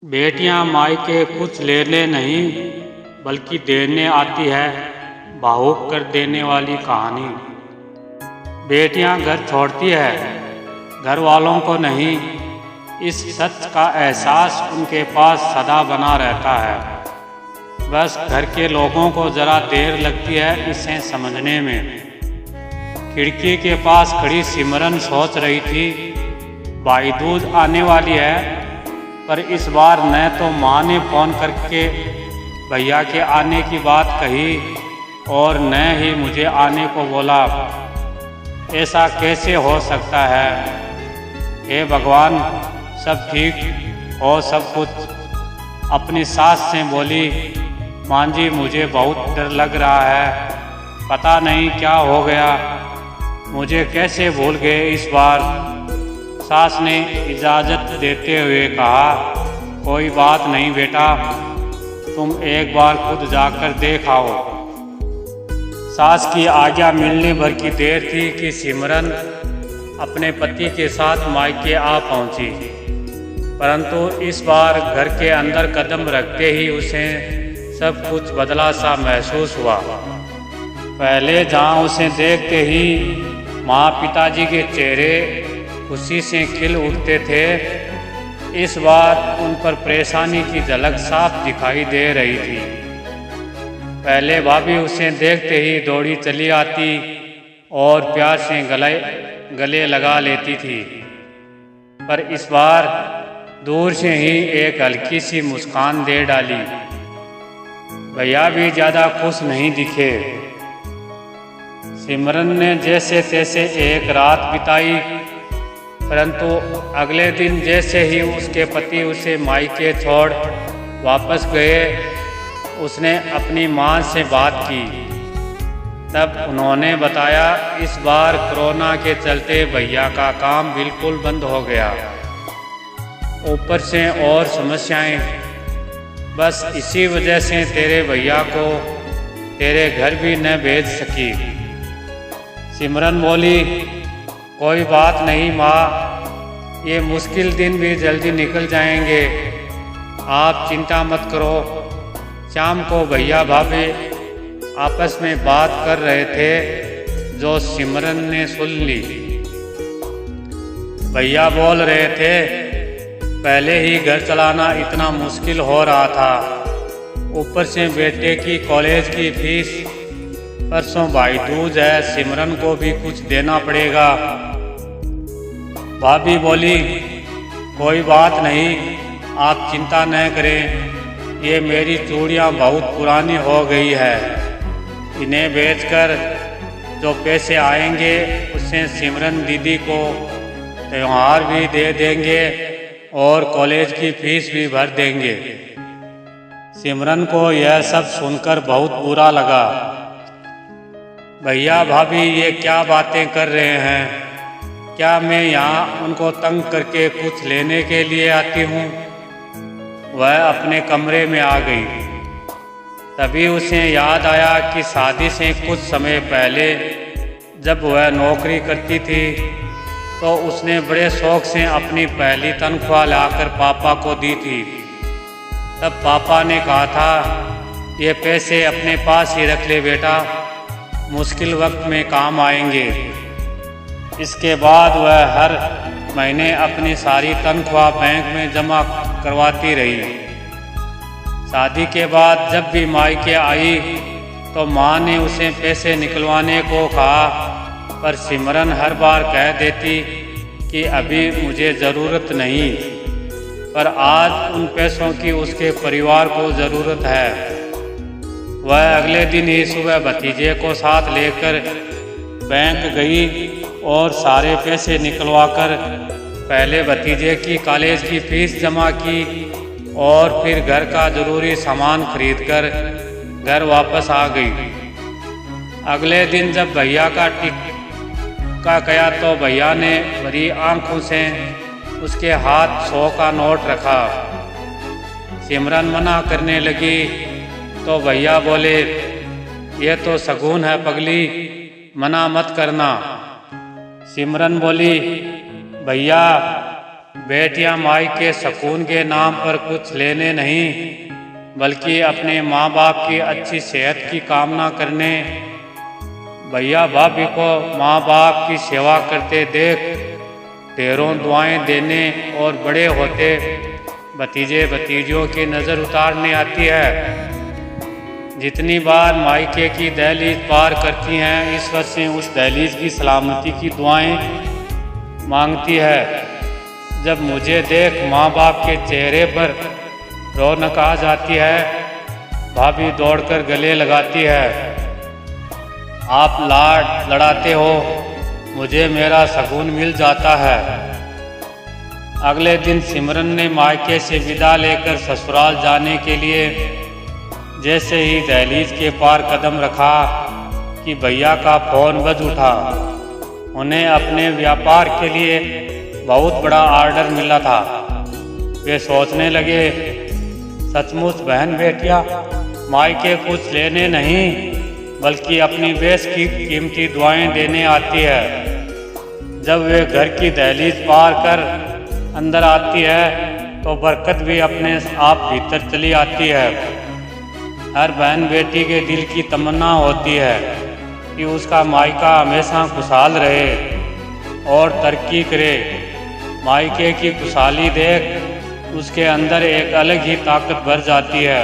बेटियां मायके कुछ लेने नहीं बल्कि देने आती है, भावुक कर देने वाली कहानी। बेटियां घर छोड़ती है, घर वालों को नहीं। इस सच का एहसास उनके पास सदा बना रहता है। बस घर के लोगों को जरा देर लगती है इसे समझने में। खिड़की के पास खड़ी सिमरन सोच रही थी, भाई दूज आने वाली है, पर इस बार न तो माँ ने फ़ोन करके भैया के आने की बात कही और न ही मुझे आने को बोला। ऐसा कैसे हो सकता है? हे भगवान, सब ठीक हो सब कुछ। अपनी सास से बोली, माँ जी मुझे बहुत डर लग रहा है, पता नहीं क्या हो गया, मुझे कैसे भूल गए इस बार। सास ने इजाज़त देते हुए कहा, कोई बात नहीं बेटा, तुम एक बार खुद जाकर देख आओ। सास की आज्ञा मिलने भर की देर थी कि सिमरन अपने पति के साथ मायके आ पहुंची, परंतु इस बार घर के अंदर कदम रखते ही उसे सब कुछ बदला सा महसूस हुआ। पहले जहां उसे देखते ही माँ पिताजी के चेहरे खुशी से खिल उठते थे, इस बार उन पर परेशानी की झलक साफ दिखाई दे रही थी। पहले भाभी उसे देखते ही दौड़ी चली आती और प्यार से गले लगा लेती थी, पर इस बार दूर से ही एक हल्की सी मुस्कान दे डाली। भैया भी ज़्यादा खुश नहीं दिखे। सिमरन ने जैसे तैसे एक रात बिताई, परंतु अगले दिन जैसे ही उसके पति उसे मायके छोड़ वापस गए, उसने अपनी माँ से बात की। तब उन्होंने बताया, इस बार कोरोना के चलते भैया का काम बिल्कुल बंद हो गया, ऊपर से और समस्याएं। बस इसी वजह से तेरे भैया को तेरे घर भी न भेज सकी। सिमरन बोली, कोई बात नहीं माँ, ये मुश्किल दिन भी जल्दी निकल जाएंगे, आप चिंता मत करो। शाम को भैया भाभी आपस में बात कर रहे थे, जो सिमरन ने सुन ली। भैया बोल रहे थे, पहले ही घर चलाना इतना मुश्किल हो रहा था, ऊपर से बेटे की कॉलेज की फीस, परसों भाई दूज है, सिमरन को भी कुछ देना पड़ेगा। भाभी बोली, कोई बात नहीं, आप चिंता न करें, ये मेरी चूड़ियाँ बहुत पुरानी हो गई है, इन्हें बेचकर जो पैसे आएंगे उससे सिमरन दीदी को त्योहार भी दे देंगे और कॉलेज की फीस भी भर देंगे। सिमरन को यह सब सुनकर बहुत बुरा लगा। भैया भाभी ये क्या बातें कर रहे हैं? क्या मैं यहाँ उनको तंग करके कुछ लेने के लिए आती हूँ? वह अपने कमरे में आ गई। तभी उसे याद आया कि शादी से कुछ समय पहले जब वह नौकरी करती थी, तो उसने बड़े शौक से अपनी पहली तनख्वाह लाकर पापा को दी थी। तब पापा ने कहा था, ये पैसे अपने पास ही रख ले बेटा, मुश्किल वक्त में काम आएंगे। इसके बाद वह हर महीने अपनी सारी तनख्वाह बैंक में जमा करवाती रही। शादी के बाद जब भी मायके आई तो माँ ने उसे पैसे निकलवाने को कहा, पर सिमरन हर बार कह देती कि अभी मुझे ज़रूरत नहीं, पर आज उन पैसों की उसके परिवार को ज़रूरत है। वह अगले दिन ही सुबह भतीजे को साथ लेकर बैंक गई और सारे पैसे निकलवाकर पहले भतीजे की कॉलेज की फीस जमा की और फिर घर का ज़रूरी सामान खरीदकर घर वापस आ गई। अगले दिन जब भैया का टिक्का गया तो भैया ने बड़ी आंखों से उसके हाथ 100 का नोट रखा। सिमरन मना करने लगी तो भैया बोले, यह तो शगुन है पगली, मना मत करना। सिमरन बोली, भैया बेटियां माई के सुकून के नाम पर कुछ लेने नहीं बल्कि अपने माँ बाप की अच्छी सेहत की कामना करने, भैया भाभी को माँ बाप की सेवा करते देख ढेरों दुआएं देने और बड़े होते भतीजे भतीजियों की नज़र उतारने आती है। जितनी बार मायके की दहलीज पार करती हैं, ईश्वर से उस दहलीज की सलामती की दुआएं मांगती है। जब मुझे देख माँ बाप के चेहरे पर रौनक आ जाती है, भाभी दौड़कर गले लगाती है। आप लाड लड़ाते हो, मुझे मेरा सुकून मिल जाता है। अगले दिन सिमरन ने मायके से विदा लेकर ससुराल जाने के लिए जैसे ही दहलीज के पार कदम रखा कि भैया का फ़ोन बज उठा। उन्हें अपने व्यापार के लिए बहुत बड़ा ऑर्डर मिला था। वे सोचने लगे, सचमुच बहन बेटियां मायके कुछ लेने नहीं बल्कि अपनी बेश की कीमती दुआएं देने आती है। जब वे घर की दहलीज पार कर अंदर आती है तो बरकत भी अपने आप भीतर चली आती है। हर बहन बेटी के दिल की तमन्ना होती है कि उसका मायका हमेशा खुशहाल रहे और तरक्की करे। मायके की खुशहाली देख उसके अंदर एक अलग ही ताकत भर जाती है,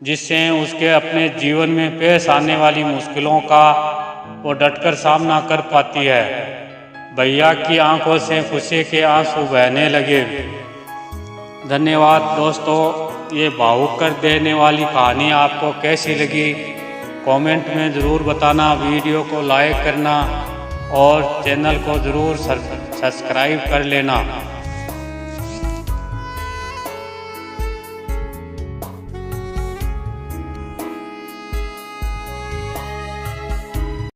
जिससे उसके अपने जीवन में पेश आने वाली मुश्किलों का वो डटकर सामना कर पाती है। भैया की आंखों से खुशी के आंसू बहने लगे। धन्यवाद दोस्तों, ये भावुक कर देने वाली कहानी आपको कैसी लगी कमेंट में ज़रूर बताना। वीडियो को लाइक करना और चैनल को ज़रूर सब्सक्राइब कर लेना।